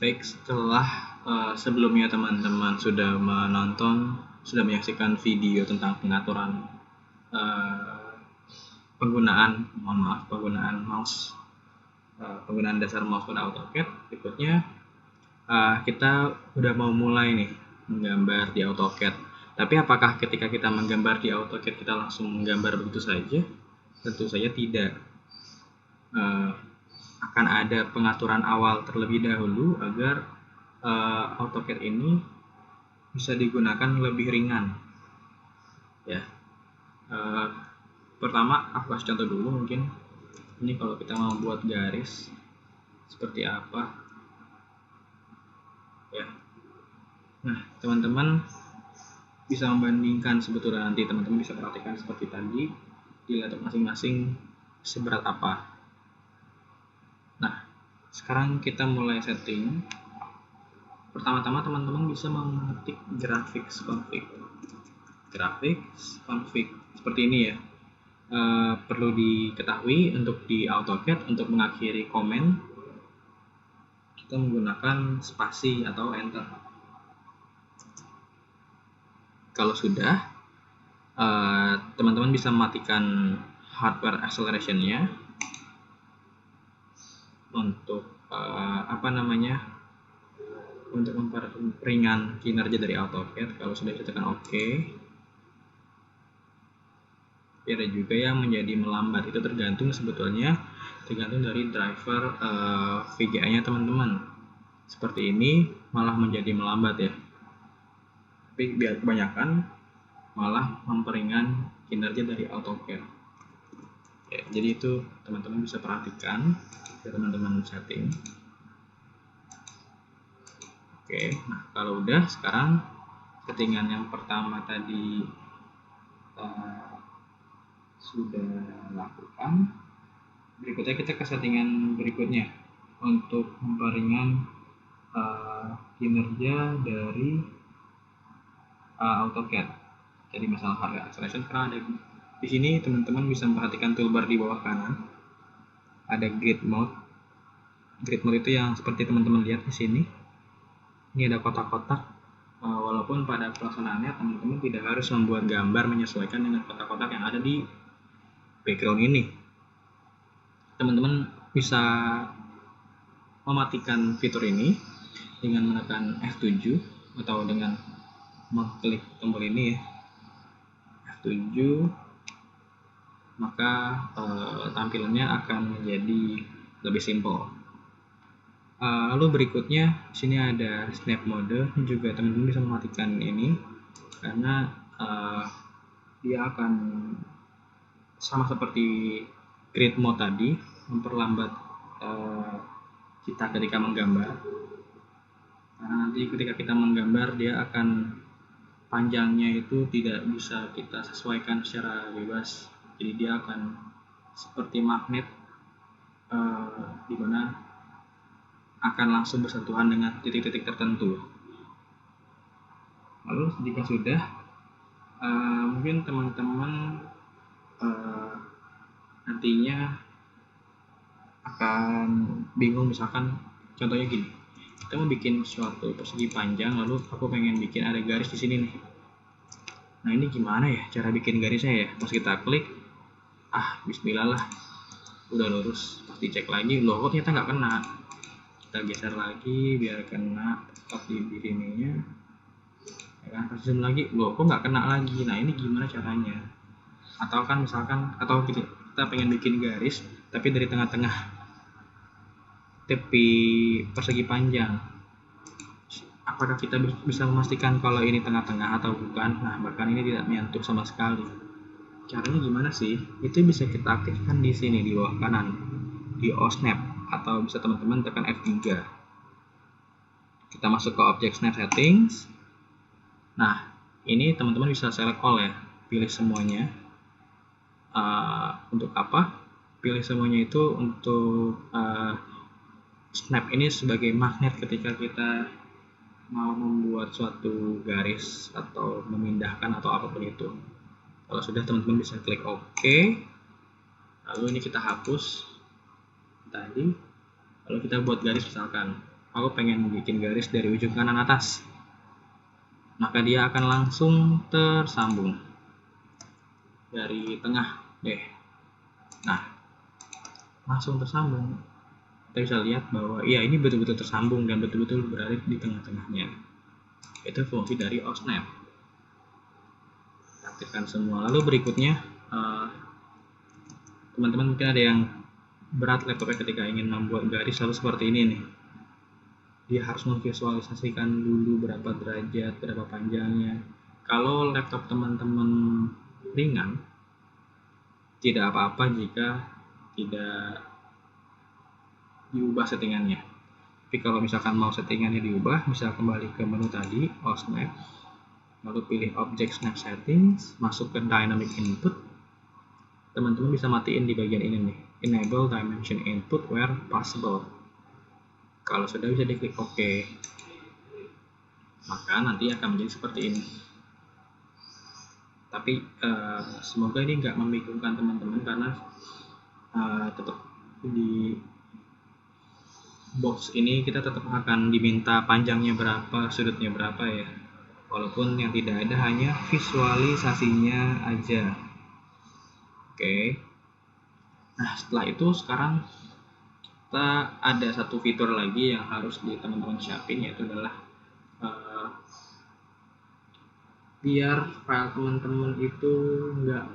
Baik, setelah sebelumnya teman-teman sudah menyaksikan video tentang pengaturan penggunaan mouse, penggunaan dasar mouse pada AutoCAD. Berikutnya kita udah mau mulai nih menggambar di AutoCAD. Tapi apakah ketika kita menggambar di AutoCAD kita langsung menggambar begitu saja? Tentu saja tidak. Akan ada pengaturan awal terlebih dahulu agar AutoCAD ini bisa digunakan lebih ringan. Ya, pertama aku kasih contoh dulu mungkin. Ini kalau kita mau buat garis seperti apa, ya. Nah, teman-teman bisa membandingkan sebetulnya, nanti teman-teman bisa perhatikan seperti tadi di laptop masing-masing seberat apa. Nah, sekarang kita mulai setting. Pertama-tama teman-teman bisa mengetik graphics config seperti ini ya. Perlu diketahui untuk di AutoCAD untuk mengakhiri komen kita menggunakan spasi atau enter. Kalau sudah, teman-teman bisa mematikan hardware acceleration-nya untuk untuk memperingan kinerja dari AutoCAD. Kalau sudah ditekan OK, ada juga yang menjadi melambat. Itu tergantung dari driver VGA-nya teman-teman. Seperti ini malah menjadi melambat ya. Tapi biar kebanyakan malah memperingan kinerja dari AutoCAD. Ya, jadi itu teman-teman bisa perhatikan ya, teman-teman setting. Oke, nah kalau udah, sekarang settingan yang pertama tadi sudah lakukan. Berikutnya kita ke settingan berikutnya untuk memperingan kinerja dari AutoCAD. Jadi masalah hardware acceleration, karena ada di sini teman-teman bisa memperhatikan toolbar di bawah kanan. Ada grid mode. Grid mode itu yang seperti teman-teman lihat di sini. Ini ada kotak-kotak. Walaupun pada pelaksanaannya teman-teman tidak harus membuat gambar menyesuaikan dengan kotak-kotak yang ada di background ini. Teman-teman bisa mematikan fitur ini dengan menekan F7 atau dengan mengklik tombol ini ya, F7, maka tampilannya akan menjadi lebih simpel. Lalu berikutnya di sini ada snap mode, juga teman-teman bisa mematikan ini karena dia akan sama seperti grid mode tadi, memperlambat kita ketika menggambar. Karena nanti ketika kita menggambar dia akan panjangnya itu tidak bisa kita sesuaikan secara bebas, jadi dia akan seperti magnet di mana akan langsung bersentuhan dengan titik-titik tertentu. Lalu jika sudah, mungkin teman-teman nantinya akan bingung, misalkan contohnya gini, kita mau bikin suatu persegi panjang, lalu aku pengen bikin ada garis di sini nih. Nah, ini gimana ya cara bikin garisnya ya? Pas kita klik, bismillah lah, udah lurus. Pas dicek lagi, loh kok ternyata nggak kena. Kita geser lagi biar kena tepat di sininya, ya kan? Pas zoom lagi, loh kok nggak kena lagi. Nah, ini gimana caranya? Atau kan misalkan, atau kita pengen bikin garis tapi dari tengah-tengah tepi persegi panjang, apakah kita bisa memastikan kalau ini tengah-tengah atau bukan? Nah, bahkan ini tidak menyentuh sama sekali. Caranya gimana sih? Itu bisa kita aktifkan di sini di bawah kanan, di OSnap, atau bisa teman-teman tekan F3. Kita masuk ke objek snap settings. Nah, ini teman-teman bisa select all ya, pilih semuanya. Untuk apa? Pilih semuanya itu untuk snap ini sebagai magnet ketika kita mau membuat suatu garis atau memindahkan atau apapun itu. Kalau sudah, teman-teman bisa klik OK. Lalu ini kita hapus tadi. Lalu kita buat garis misalkan aku pengen bikin garis dari ujung kanan atas, maka dia akan langsung tersambung dari tengah deh. Nah, langsung tersambung. Kita bisa lihat bahwa ya ini betul-betul tersambung dan betul-betul berada di tengah-tengahnya. Itu fungsi dari OSNAP. Aktifkan semua. Lalu berikutnya, teman-teman mungkin ada yang berat laptopnya ketika ingin membuat garis lalu seperti ini nih. Dia harus memvisualisasikan dulu berapa derajat, berapa panjangnya. Kalau laptop teman-teman ringan, tidak apa-apa jika tidak diubah settingannya. Tapi kalau misalkan mau settingannya diubah, bisa kembali ke menu tadi, OSNAP, lalu pilih Object Snap Settings, masuk ke Dynamic Input. Teman-teman bisa matiin di bagian ini nih, Enable Dimension Input where possible. Kalau sudah, bisa diklik OK. Maka nanti akan menjadi seperti ini. Tapi semoga ini nggak membingungkan teman-teman, karena tetap di box ini kita tetap akan diminta panjangnya berapa, sudutnya berapa ya. Walaupun yang tidak ada hanya visualisasinya aja. Oke. Nah, setelah itu sekarang kita ada satu fitur lagi yang harus teman-teman siapin, yaitu adalah biar file teman-teman itu nggak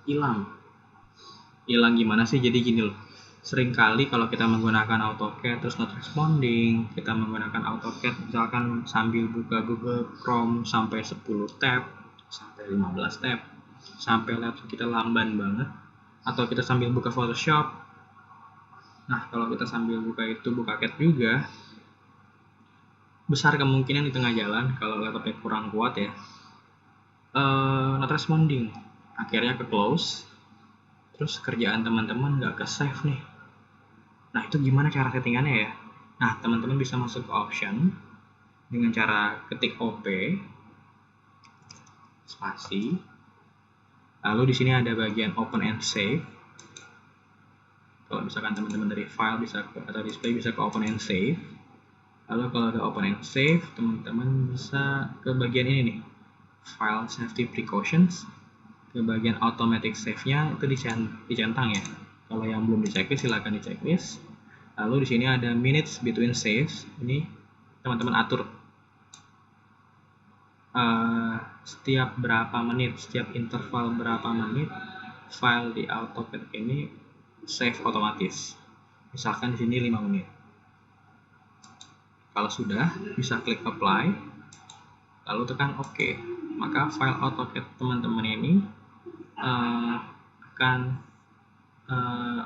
hilang. Hilang gimana sih? Jadi gini loh, seringkali kalau kita menggunakan AutoCAD terus not responding, kita menggunakan AutoCAD misalkan sambil buka Google Chrome sampai 10 tab, sampai 15 tab, sampai laptop kita lamban banget, atau kita sambil buka Photoshop. Nah, kalau kita sambil buka CAD juga, besar kemungkinan di tengah jalan kalau laptopnya kurang kuat ya, not responding, akhirnya ke close, terus kerjaan teman-teman nggak ke save nih. Nah, itu gimana cara settingannya ya? Nah, teman-teman bisa masuk ke option dengan cara ketik OP spasi, lalu di sini ada bagian open and save. Kalau misalkan teman-teman dari file bisa atau display bisa ke open and save. Lalu kalau ada open and save, teman-teman bisa ke bagian ini nih, file safety precautions. Ke bagian automatic save-nya itu dicentang ya. Kalau yang belum di-checklist silakan di-checklist. Lalu di sini ada minutes between saves. Ini teman-teman atur setiap berapa menit, setiap interval berapa menit file di AutoCAD ini save otomatis. Misalkan di sini 5 menit. Kalau sudah, bisa klik apply, lalu tekan OK. Maka file AutoCAD teman-teman ini akan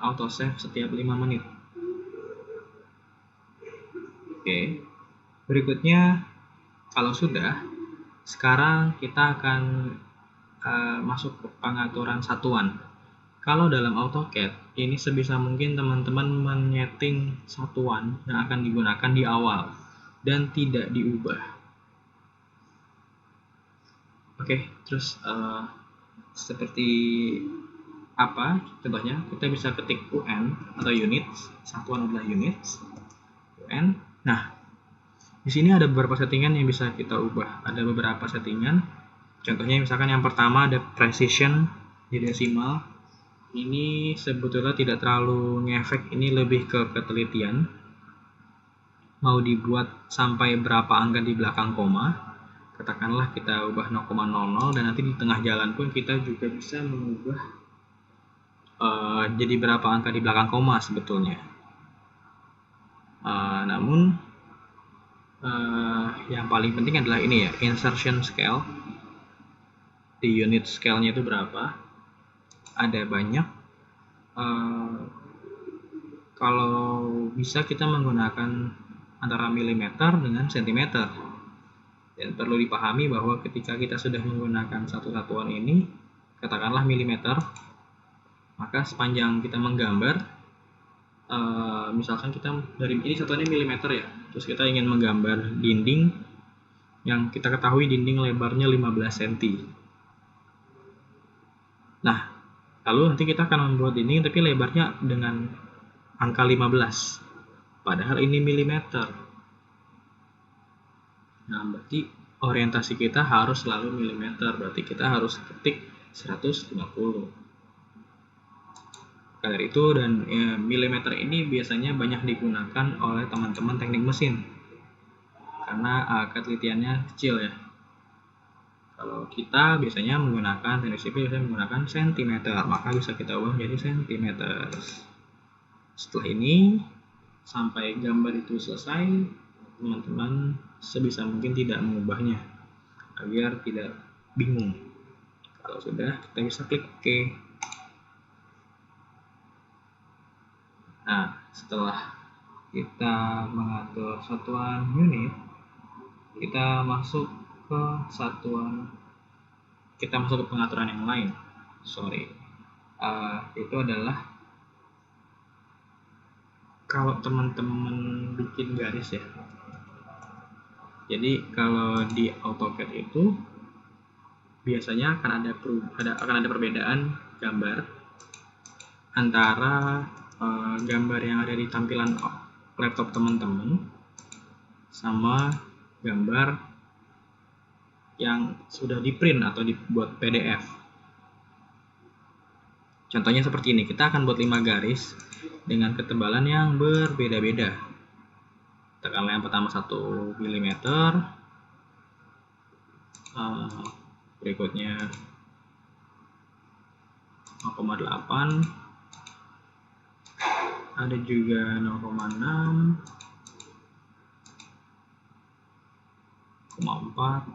auto save setiap 5 menit. Oke. Berikutnya, kalau sudah, sekarang kita akan masuk ke pengaturan satuan. Kalau dalam AutoCAD, ini sebisa mungkin teman-teman menyeting satuan yang akan digunakan di awal dan tidak diubah. Oke, terus seperti apa contohnya? Kita bisa ketik UN atau units, satuan adalah units, UN. Nah, di sini ada beberapa settingan yang bisa kita ubah. Ada beberapa settingan. Contohnya misalkan yang pertama ada precision di desimal. Ini sebetulnya tidak terlalu ngefek, ini lebih ke ketelitian. Mau dibuat sampai berapa angka di belakang koma, katakanlah kita ubah 0,00 dan nanti di tengah jalan pun kita juga bisa mengubah jadi berapa angka di belakang koma sebetulnya. Namun yang paling penting adalah ini ya, insertion scale. Di unit scale-nya itu berapa? Ada banyak. Kalau bisa kita menggunakan antara milimeter dengan sentimeter. Dan perlu dipahami bahwa ketika kita sudah menggunakan satu satuan ini, katakanlah milimeter, maka sepanjang kita menggambar, misalkan kita dari ini satuannya milimeter ya, terus kita ingin menggambar dinding yang kita ketahui dinding lebarnya 15 cm. Nah, lalu nanti kita akan membuat dinding tapi lebarnya dengan angka 15. Padahal ini milimeter. Nah, berarti orientasi kita harus selalu milimeter, berarti kita harus ketik 150. Maka dari itu, dan milimeter ini biasanya banyak digunakan oleh teman-teman teknik mesin karena ketelitiannya kecil ya. Kalau kita biasanya menggunakan teknik sipil biasanya menggunakan sentimeter, maka bisa kita ubah menjadi sentimeter. Setelah ini sampai gambar itu selesai, teman-teman sebisa mungkin tidak mengubahnya agar tidak bingung. Kalau sudah, kita bisa klik OK. Nah, setelah kita mengatur satuan unit, kita masuk ke pengaturan yang lain. Itu adalah kalau teman-teman bikin garis ya. Jadi kalau di AutoCAD itu biasanya akan ada perbedaan gambar antara gambar yang ada di tampilan laptop teman-teman sama gambar yang sudah di print atau dibuat PDF. Contohnya seperti ini, kita akan buat 5 garis dengan ketebalan yang berbeda-beda. Tekanlah yang pertama 1 mm, berikutnya 0,8, ada juga 0,6, 0,4,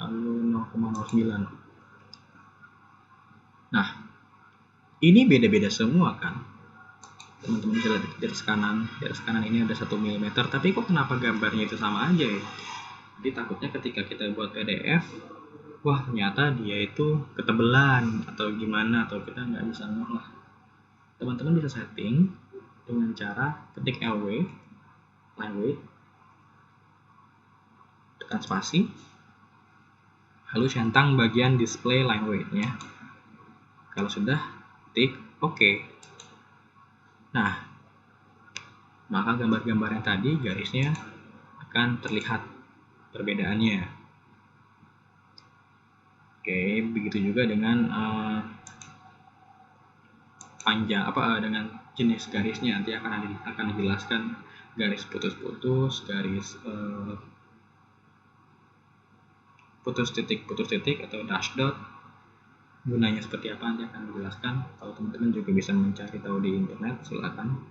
lalu 0,09. Nah, ini beda-beda semua kan, teman-teman bisa lihat garis kanan ini ada 1 mm, tapi kok kenapa gambarnya itu sama aja ya? Jadi takutnya ketika kita buat PDF, wah ternyata dia itu ketebelan atau gimana, atau kita nggak bisa ngolah. Teman-teman bisa setting dengan cara ketik LW, line weight, tekan spasi, lalu centang bagian display line weight-nya. Kalau sudah, klik OK. Nah, maka gambar-gambar yang tadi garisnya akan terlihat perbedaannya. Oke, begitu juga dengan dengan jenis garisnya, nanti akan dijelaskan garis putus-putus, garis putus titik atau dash dot, gunanya seperti apa nanti akan dijelaskan. Kalau teman-teman juga bisa mencari tahu di internet, silakan.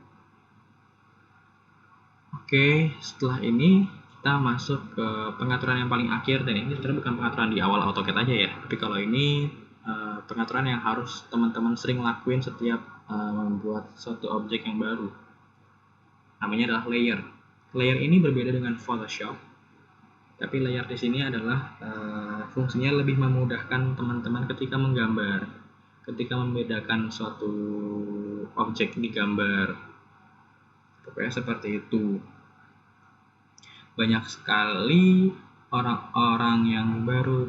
Oke, setelah ini kita masuk ke pengaturan yang paling akhir, dan ini sebenarnya bukan pengaturan di awal AutoCAD aja ya, tapi kalau ini pengaturan yang harus teman-teman sering lakuin setiap membuat suatu objek yang baru. Namanya adalah layer. Layer ini berbeda dengan Photoshop, tapi layer di sini adalah fungsinya lebih memudahkan teman-teman ketika menggambar, ketika membedakan suatu objek di gambar. Pokoknya seperti itu. Banyak sekali orang-orang yang baru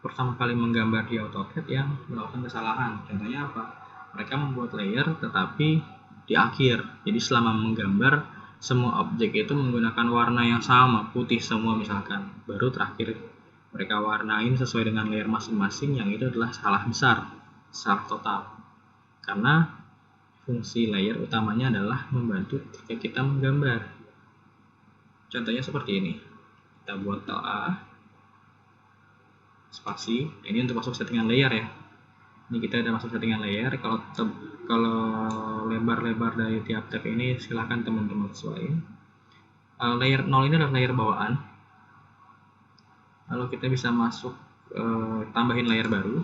pertama kali menggambar di AutoCAD yang melakukan kesalahan. Contohnya apa? Mereka membuat layer tetapi di akhir. Jadi selama menggambar, semua objek itu menggunakan warna yang sama, putih semua misalkan. Baru terakhir mereka warnain sesuai dengan layer masing-masing, yang itu adalah salah besar, salah total. Karena fungsi layer utamanya adalah membantu ketika kita menggambar. Contohnya seperti ini. Kita buat A, spasi. Ini untuk masuk settingan layer ya. Ini kita udah masuk settingan layer. Kalau lebar-lebar dari tiap tab ini silahkan teman-teman sesuaiin. Layer 0 ini adalah layer bawaan. Lalu kita bisa masuk tambahin layer baru.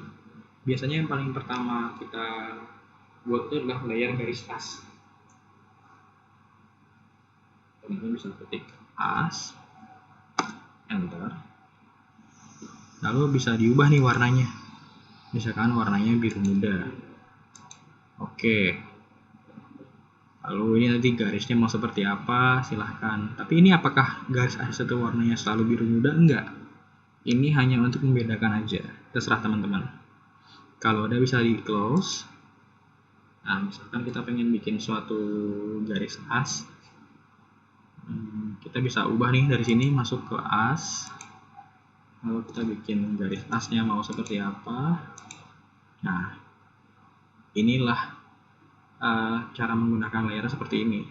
Biasanya yang paling pertama kita buat itu adalah layer garis as. Teman-teman bisa ketik as, enter, lalu bisa diubah nih warnanya, misalkan warnanya biru muda. Oke, lalu ini nanti garisnya mau seperti apa silahkan. Tapi ini apakah garis as itu warnanya selalu biru muda? Enggak, ini hanya untuk membedakan aja, terserah teman-teman. Kalau udah bisa di close. Nah, misalkan kita pengen bikin suatu garis as, kita bisa ubah nih dari sini masuk ke as, lalu kita bikin garis asnya mau seperti apa. Nah, inilah cara menggunakan layer seperti ini.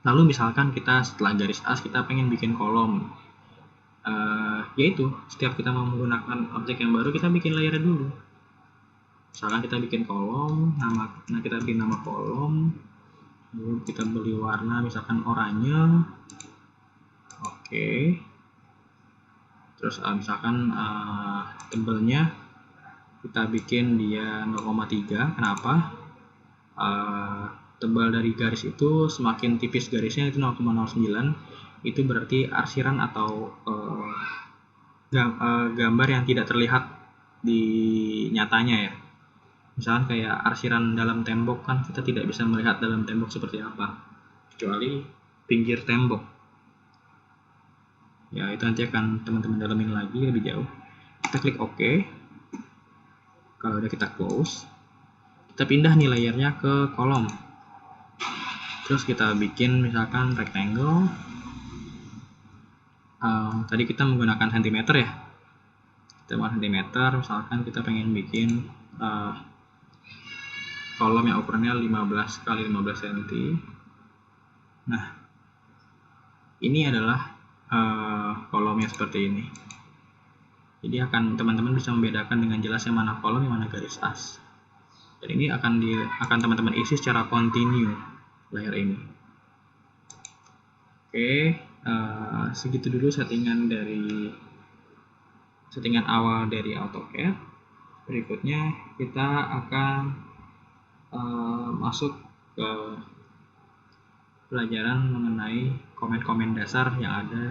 Lalu misalkan kita setelah garis as kita pengen bikin kolom, yaitu setiap kita mau menggunakan objek yang baru kita bikin layer dulu. Misalkan kita bikin kolom, kita beri nama kolom, lalu kita beri warna misalkan oranye. Oke. Terus misalkan tebelnya kita bikin dia 0,3. Kenapa? Tebal dari garis itu semakin tipis garisnya itu 0,09, itu berarti arsiran atau gambar yang tidak terlihat di nyatanya ya. Misalkan kayak arsiran dalam tembok, kan kita tidak bisa melihat dalam tembok seperti apa kecuali pinggir tembok ya. Itu nanti akan teman-teman dalamin lagi lebih jauh. Kita klik OK. Kalau udah kita close, kita pindah nih layernya ke kolom. Terus kita bikin misalkan rectangle. Tadi kita menggunakan cm ya. Kita mau cm, misalkan kita pengen bikin kolom yang ukurannya 15 x 15 cm. Nah, ini adalah kolomnya seperti ini. Jadi teman-teman bisa membedakan dengan jelas yang mana kolom, yang mana garis as. Dan ini akan teman-teman isi secara kontinu layer ini. Oke, segitu dulu settingan awal dari AutoCAD. Berikutnya kita akan masuk ke pelajaran mengenai komen-komen dasar yang ada